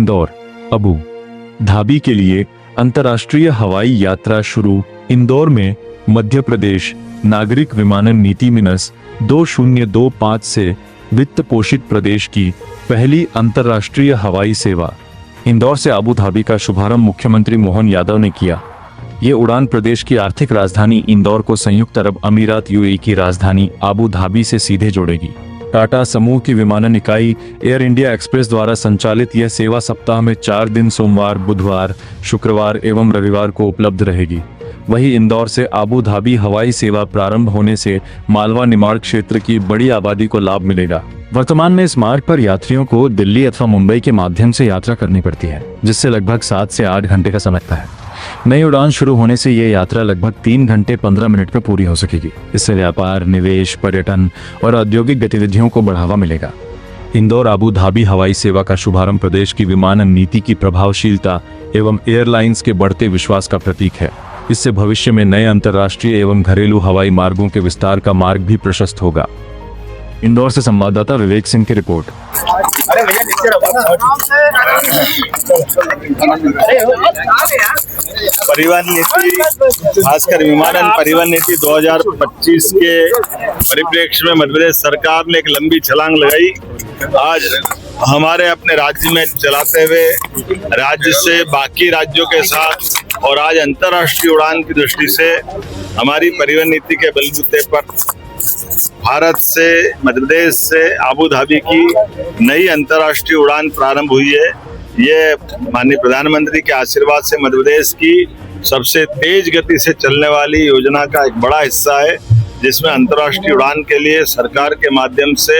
Indore Abu Dhabi के लिए अंतर्राष्ट्रीय हवाई यात्रा शुरू। इंदौर में मध्य प्रदेश नागरिक विमानन नीति मिनस 2025 से वित्त पोषित प्रदेश की पहली अंतर्राष्ट्रीय हवाई सेवा इंदौर से अबू धाबी का शुभारंभ मुख्यमंत्री मोहन यादव ने किया। ये उड़ान प्रदेश की आर्थिक राजधानी इंदौर को संयुक्त अरब अमीरात यूएई की राजधानी अबू धाबी से सीधे जोड़ेगी। टाटा समूह की विमानन इकाई एयर इंडिया एक्सप्रेस द्वारा संचालित यह सेवा सप्ताह में 4 दिन सोमवार, बुधवार, शुक्रवार एवं रविवार को उपलब्ध रहेगी। वहीं इंदौर से अबू धाबी हवाई सेवा प्रारंभ होने से मालवा निमाड़ क्षेत्र की बड़ी आबादी को लाभ मिलेगा। वर्तमान में इस मार्ग पर यात्रियों को दिल्ली अथवा मुंबई के माध्यम से यात्रा करनी पड़ती है, जिससे लगभग 7 से 8 घंटे का समय लगता है। नई उड़ान शुरू होने से ये यात्रा लगभग 3 घंटे 15 मिनट में पूरी हो सकेगी। इससे व्यापार, निवेश, पर्यटन और औद्योगिक गतिविधियों को बढ़ावा मिलेगा। इंदौर अबू धाबी हवाई सेवा का शुभारंभ प्रदेश की विमानन नीति की प्रभावशीलता एवं एयरलाइंस के बढ़ते विश्वास का प्रतीक है। इससे भविष्य में नए अंतर्राष्ट्रीय एवं घरेलू हवाई मार्गों के विस्तार का मार्ग भी प्रशस्त होगा। इंदौर से संवाददाता विवेक सिंह की रिपोर्ट। परिवहन नीति, खासकर विमानन परिवहन नीति 2025 के परिप्रेक्ष्य में मध्य प्रदेश सरकार ने एक लंबी छलांग लगाई। आज हमारे अपने राज्य में चलाते हुए राज्य से बाकी राज्यों के साथ और आज अंतर्राष्ट्रीय उड़ान की दृष्टि से हमारी परिवहन नीति के बलबूते पर भारत से, मध्य प्रदेश से अबू धाबी की नई अंतर्राष्ट्रीय उड़ान प्रारंभ हुई है। ये माननीय प्रधानमंत्री के आशीर्वाद से मध्य प्रदेश की सबसे तेज गति से चलने वाली योजना का एक बड़ा हिस्सा है, जिसमें अंतर्राष्ट्रीय उड़ान के लिए सरकार के माध्यम से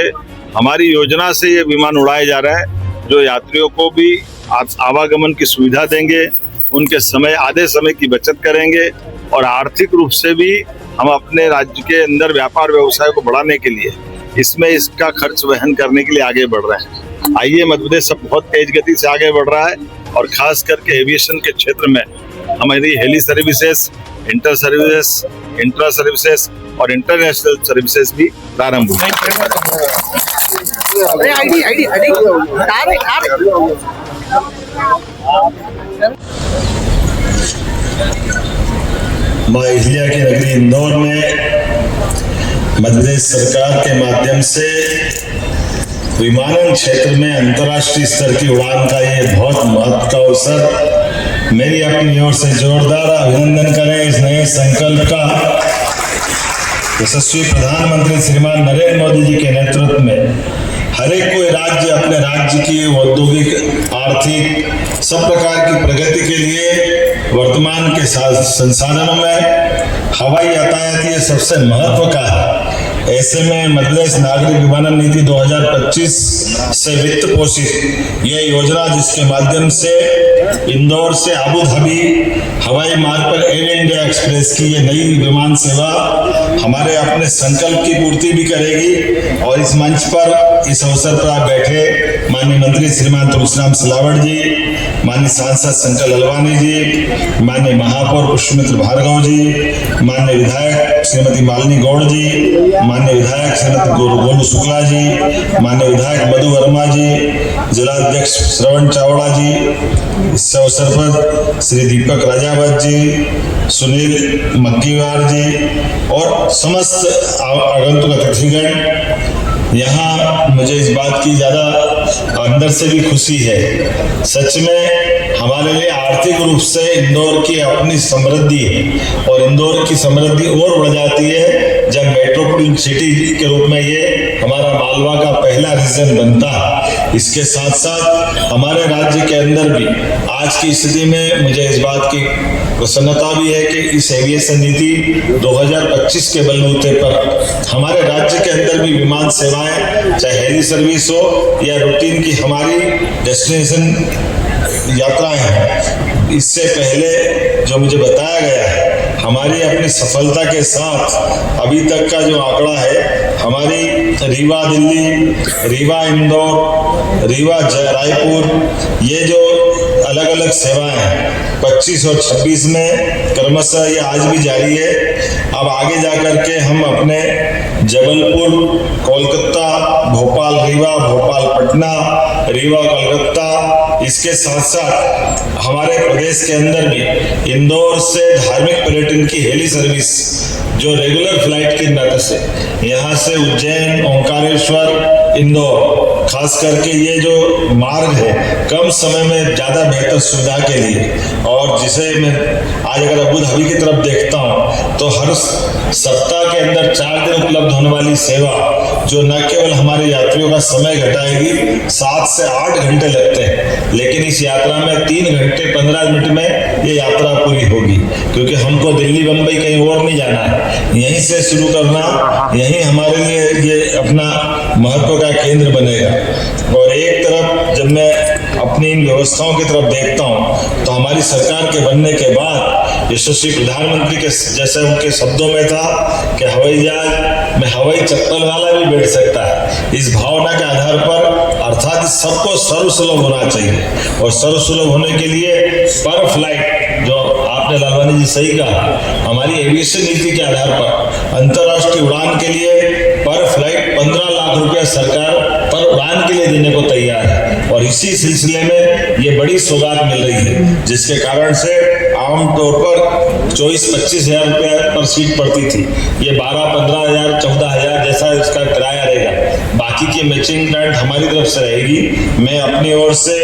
हमारी योजना से ये विमान उड़ाए जा रहे हैं, जो यात्रियों को भी आवागमन की सुविधा देंगे, उनके आधे समय की बचत करेंगे और आर्थिक रूप से भी हम अपने राज्य के अंदर व्यापार व्यवसाय को बढ़ाने के लिए इसमें इसका खर्च वहन करने के लिए आगे बढ़ रहे हैं। आइए, मध्य प्रदेश सब बहुत तेज गति से आगे बढ़ रहा है और खास करके एविएशन के क्षेत्र में हमारी heli services, inter services, intra services और इंटरनेशनल सर्विसेज भी प्रारंभ हुई। मां अहिल्या की नगरी इंदौर में मध्य प्रदेश सरकार के माध्यम से विमानन क्षेत्र में अंतर्राष्ट्रीय स्तर की उड़ान का ये बहुत महत्व का अवसर। मेरी अपनी ओर से जोरदार अभिनंदन करें इस नए संकल्प का। यशस्वी प्रधानमंत्री श्रीमान नरेंद्र मोदी जी के नेतृत्व में हर एक कोई राज्य अपने राज्य की औद्योगिक, आर्थिक सब प्रकार की प्रगति के लिए वर्तमान के संसाधनों में हवाई यातायात ये सबसे महत्व का है। ऐसे में मध्य प्रदेश नागरिक विमानन नीति 2025 से वित्त पोषित यह योजना, जिसके माध्यम से इंदौर से अबू धाबी हवाई मार्ग पर एयर इंडिया एक्सप्रेस की ये नई विमान सेवा हमारे अपने संकल्प की पूर्ति भी करेगी। और इस मंच पर, इस अवसर पर आप बैठे माननीय मंत्री श्रीमान तुलसीराम सिलावट जी, माननीय सांसद शंकर ललवानी जी, माननीय महापौर पुष्पमित्र भार्गव जी, माननीय विधायक श्रीमती मालिनी गौड़ जी, माननीय विधायक श्रीमती गोलू शुक्ला जी, माननीय विधायक मधु वर्मा जी, जिलाध्यक्ष श्रवण चावड़ा जी, इस अवसर पर श्री दीपक राजावत जी, सुनील मक्कीवार जी और समस्त आगंतुक अतिथिगण। यहाँ मुझे इस बात की ज्यादा अंदर से भी खुशी है। सच में हमारे लिए आर्थिक रूप से इंदौर की अपनी समृद्धि है और इंदौर की समृद्धि और बढ़ जाती है जब मेट्रोपोलिटन सिटी के रूप में ये हमारा मालवा का पहला रीजन बनता है। इसके साथ साथ हमारे राज्य के अंदर भी आज की स्थिति में मुझे इस बात की प्रसन्नता भी है कि इस एविएशन नीति 2025 के बलबूते पर हमारे राज्य के अंदर भी विमान सेवाएं, चाहे हेली सर्विस हो या रूटीन की हमारी डेस्टिनेशन यात्राएं हैं। इससे पहले जो मुझे बताया गया है, हमारी अपनी सफलता के साथ अभी तक का जो आंकड़ा है, हमारी रीवा दिल्ली, रीवा इंदौर, रीवा रायपुर, ये जो अलग अलग सेवाएं हैं 25 और 26 में क्रमशः ये आज भी जारी है। अब आगे जाकर के हम अपने जबलपुर, कोलकाता, भोपाल रीवा, भोपाल पटना, रीवा कोलकाता इसके साथ साथ हमारे प्रदेश के अंदर भी इंदौर से धार्मिक पर्यटन की हेली सर्विस जो रेगुलर फ्लाइट की मदद से यहाँ से उज्जैन, ओंकारेश्वर, इंदौर, खास करके ये जो मार्ग है कम समय में ज़्यादा बेहतर सुविधा के लिए, और जिसे मैं आज अगर अबू धाबी की तरफ देखता हूँ तो हर सप्ताह के अंदर 4 दिन उपलब्ध होने वाली सेवा जो न केवल हमारे यात्रियों का समय घटाएगी, 7 से 8 घंटे लगते हैं, लेकिन इस यात्रा में 3 घंटे 15 मिनट में ये यात्रा पूरी होगी, क्योंकि हमको दिल्ली, बम्बई कहीं और नहीं जाना है, यहीं से शुरू करना, यहीं हमारे लिए ये अपना महत्व का केंद्र बनेगा। और एक तरफ जब मैं अपनी इन व्यवस्थाओं की तरफ देखता हूँ तो हमारी सरकार के बनने के बाद यशस्वी प्रधानमंत्री के जैसे उनके शब्दों में था कि हवाई जहाज में हवाई चप्पल वाला भी बैठ सकता है, इस भावना के आधार पर, अर्थात सबको सर्वसुलभ होना चाहिए, और सर्वसुलभ होने के लिए पर फ्लाइट, जो आपने लालवानी जी सही कहा, हमारी एविएशन नीति के आधार पर अंतर्राष्ट्रीय उड़ान के लिए पर फ्लाइट 15 लाख रुपया सरकार पर उड़ान के लिए देने को तैयार है, और इसी सिलसिले में ये बड़ी सौगात मिल रही है, जिसके कारण से आमतौर पर 24-25 हजार रुपया पर सीट पड़ती थी, ये 12-15 हजार 14 हजार जैसा इसका किराया रहेगा, बाकी की मैचिंग ग्रांट हमारी तरफ से रहेगी। मैं अपनी ओर से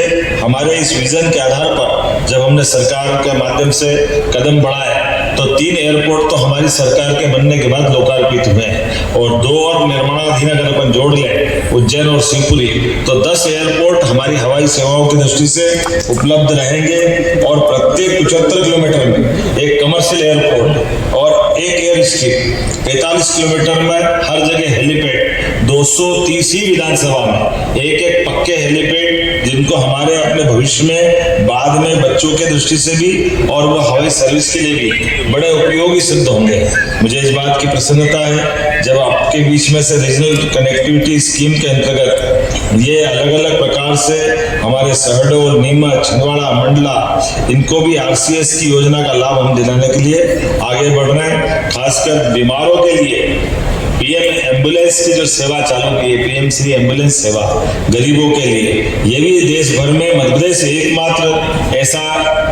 हमारे इस विजन के आधार पर जब हमने सरकार के माध्यम से कदम बढ़ाया तो 3 एयरपोर्ट तो हमारी सरकार के बनने के बाद लोकार्पित हुए हैं, और 2 और निर्माणाधीन अगर अपन जोड़ लें, उज्जैन और शिवपुरी, तो 10 एयरपोर्ट हमारी हवाई सेवाओं की दृष्टि से उपलब्ध रहेंगे, और प्रत्येक 75 किलोमीटर में एक कमर्शियल एयरपोर्ट और एक एयर स्ट्रिप, 45 किलोमीटर में हर जगह हेलीपैड, 230 ही विधानसभा में एक पक्के हेलीपैड, जिनको हमारे अपने भविष्य में बाद में बच्चों के दृष्टि से भी और वो हवाई सर्विस के लिए भी बड़े उपयोगी सिद्ध होंगे। मुझे इस बात की प्रसन्नता है जब आपके बीच में से रीजनल कनेक्टिविटी स्कीम के अंतर्गत ये अलग अलग प्रकार से हमारे शहडोल, नीमच, छिंदवाड़ा, मंडला, इनको भी आरसीएस की योजना का लाभ हम दिलाने के लिए आगे बढ़ रहे हैं। खासकर बीमारों के लिए पीएम एम्बुलेंस की जो सेवा चालू की है, पीएम श्री एम्बुलेंस सेवा गरीबों के लिए, ये भी देश भर में मध्य प्रदेश एकमात्र ऐसा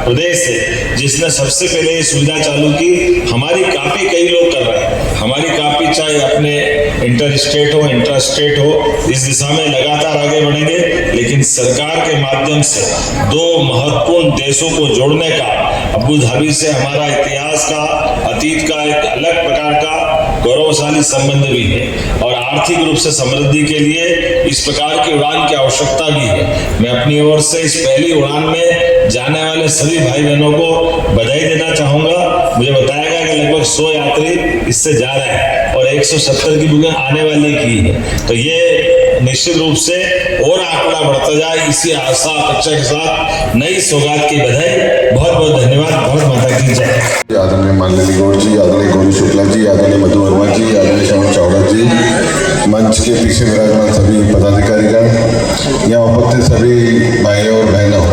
प्रदेश है जिसने सबसे पहले ये सुविधा चालू की। हमारी काफी कई लोग कर रहे हैं, हमारी काफी चाहे अपने इंटर स्टेट हो, इंट्रा स्टेट हो, इस दिशा में लगातार आगे बढ़ेंगे, लेकिन सरकार के माध्यम से 2 महत्वपूर्ण देशों को जोड़ने का अबू धाबी से हमारा इतिहास का, अतीत का एक अलग प्रकार का गौरवशाली संबंध भी है, और आर्थिक रूप से समृद्धि के लिए इस प्रकार की उड़ान की आवश्यकता भी है। मैं अपनी ओर से इस पहली उड़ान में जाने वाले सभी भाई बहनों को बधाई देना चाहूंगा। मुझे बताया गया कि लगभग 100 यात्री इससे जा रहे हैं और 170 की बुकिंग आने वाली की है, तो ये निश्चित रूप से और आंकड़ा बढ़ता जाए, इसी आशा अपेक्षा के साथ नई सौगात की बधाई। बहुत बहुत धन्यवाद। भारत माता की जय। आदरणीय माननीय गौड़ जी, आदरणीय गौरी शुक्ला जी, आदरणीय मधु वर्मा जी, आदरणीय श्याम चावड़ा जी, मंच के पीछे विराजमान सभी पदाधिकारीगण, यहाँ उपस्थित सभी भाइयों और बहनों,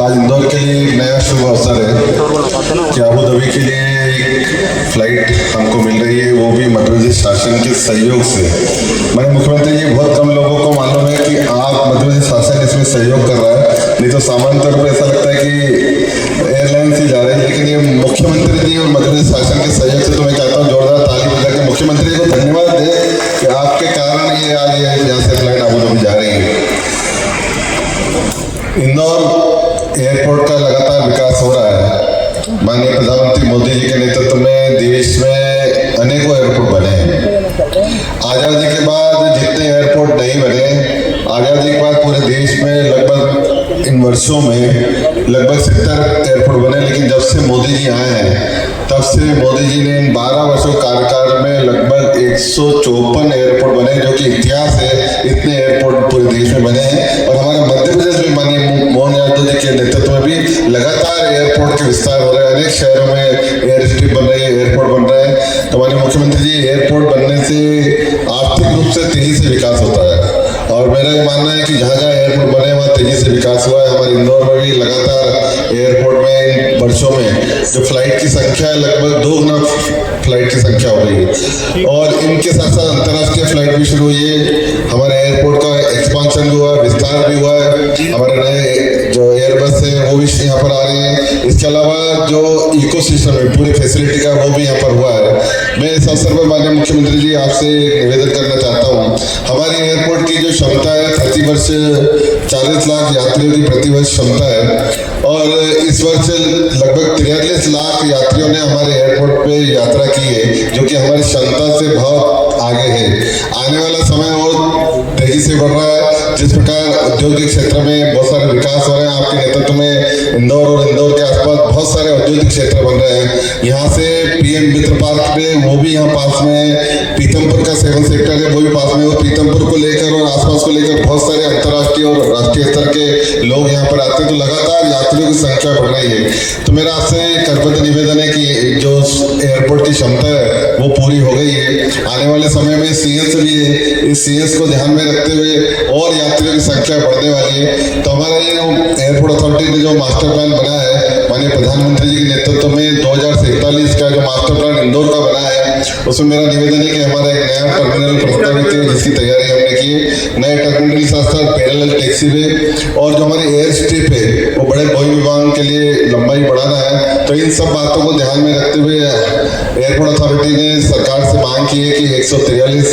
आज इंदौर के लिए एक नया शुभ अवसर है कि अबू धाबी के लिए एक फ्लाइट हमको मिल रही है, वो भी मध्य प्रदेश शासन के सहयोग से। माननीय मुख्यमंत्री जी, बहुत कम लोगों को मालूम है कि आप मध्य प्रदेश शासन इसमें सहयोग कर रहा है, नहीं तो सामान्य तौर पर ऐसा लगता है कि एयरलाइन से जा रहे हैं, लेकिन ये मुख्यमंत्री जी और मध्य प्रदेश शासन के सहयोग से, तो मैं कहता हूँ जोरदार ताली बजा के मुख्यमंत्री को धन्यवाद दें कि आपके कारण ये आज यहाँ से फ्लाइट अबू धाबी जा रही है। इंदौर एयरपोर्ट का लगातार विकास हो रहा है। माननीय प्रधानमंत्री मोदी जी के नेतृत्व में देश में अनेकों एयरपोर्ट बने हैं। आज़ादी के बाद जितने एयरपोर्ट नहीं बने, आज़ादी के बाद पूरे देश में लगभग इन वर्षों में लगभग 70 एयरपोर्ट बने, लेकिन जब से मोदी जी आए हैं तब से मोदी जी ने इन 12 वर्षों कार्यकाल में लगभग 154 एयरपोर्ट बने, जो कि इतिहास है। इतने एयरपोर्ट पूरे देश में बने हैं, और हमारे मध्य प्रदेश में माननीय मोहन यादव जी के नेतृत्व में भी लगातार एयरपोर्ट के विस्तार हो रहे हैं। अनेक शहरों में एयर स्ट्रिप बन रही है, एयरपोर्ट बन रहे हैं। तो माननीय मुख्यमंत्री जी, एयरपोर्ट बनने से आर्थिक रूप से तेजी से विकास होता है, और मेरा ये मानना है कि जहाँ जहाँ एयरपोर्ट बने वहाँ तेजी से विकास हुआ है। हमारे इंदौर में भी लगातार एयरपोर्ट में इन वर्षों में जो फ्लाइट की संख्या लगभग 2 गुना फ्लाइट की संख्या हो रही है और इनके साथ साथ अंतर्राष्ट्रीय फ्लाइट भी शुरू हुई है। हमारे एयरपोर्ट का एक्सपांशन भी हुआ है, विस्तार भी हुआ है। हमारे नए जो एयरबस है वो भी यहाँ पर आ रही है। इसके अलावा जो इकोसिस्टम है पूरी फैसिलिटी का वो भी यहाँ पर हुआ है। मैं इस अवसर पर माननीय मुख्यमंत्री जी आपसे निवेदन करना चाहता हूँ, हमारे एयरपोर्ट की जो क्षमता है प्रति वर्ष 40 लाख यात्रियों की प्रति वर्ष क्षमता है और इस वर्ष लगभग 43 लाख यात्रियों ने हमारे एयरपोर्ट पे यात्रा की है, जो कि हमारी क्षमता से बहुत आगे है। आने वाला समय और तेजी से बढ़ रहा है। जिस प्रकार औद्योगिक क्षेत्र में बहुत सारे विकास हो रहे हैं आपके नेतृत्व में, इंदौर और इंदौर के आसपास बहुत सारे औद्योगिक क्षेत्र बन रहे हैं। यहाँ से पीएम मित्र पार्क में वो भी यहाँ पास में है, पीतमपुर का 7 सेक्टर है वो भी पास में है। पीतमपुर को लेकर और आसपास को लेकर बहुत सारे अंतर्राष्ट्रीय और राष्ट्रीय स्तर के लोग यहाँ पर आते हैं, तो लगातार यात्रियों की संख्या बढ़ रही है। तो मेरा आपसे करबद्ध निवेदन है कि जो एयरपोर्ट की क्षमता है वो पूरी हो गई है। आने वाले समय में सीएस भी है, इस सीएस को ध्यान में रखते हुए और यात्रियों की संख्या बढ़ने वाली है। तो हमारा ये एयरपोर्ट अथॉरिटी ने जो मास्टर प्लान बनाया है माननीय प्रधानमंत्री जी के नेतृत्व में 2047 का जो मास्टर प्लान इंदौर का बना है, उसमें मेरा निवेदन है कि हमारा एक नया टर्मिनल प्रस्तावित है जिसकी तैयारी हमने की है। नए टर्मिनल के साथ साथ पैरेलल टैक्सी वे और जो हमारी एयर स्ट्रिप है वो बड़े बोइंग विमान के लिए लंबाई बढ़ाना है। तो इन सब बातों को ध्यान में रखते हुए एयरपोर्ट अथॉरिटी ने सरकार से मांग की है कि 143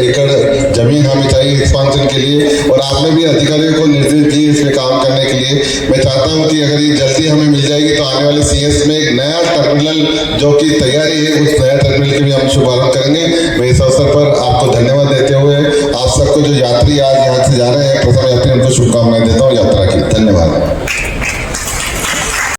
एकड़ जमीन हमें चाहिए एक्सपांशन के लिए और आपने भी अधिकारियों को निर्देश दिए इसमें काम करने के लिए। मैं चाहता हूं कि अगर ये जल्दी हमें मिल जाएगी तो आने वाले सीएस में एक नया टर्मिनल जो कि तैयारी है उस नया टर्मिनल के भी हम शुभारंभ करेंगे। मैं इस अवसर पर आपको धन्यवाद देते हुए आप सबको जो यात्री आज यहाँ से जा रहे हैं प्रथम यात्री उनको शुभकामनाएं देता हूँ यात्रा की। धन्यवाद।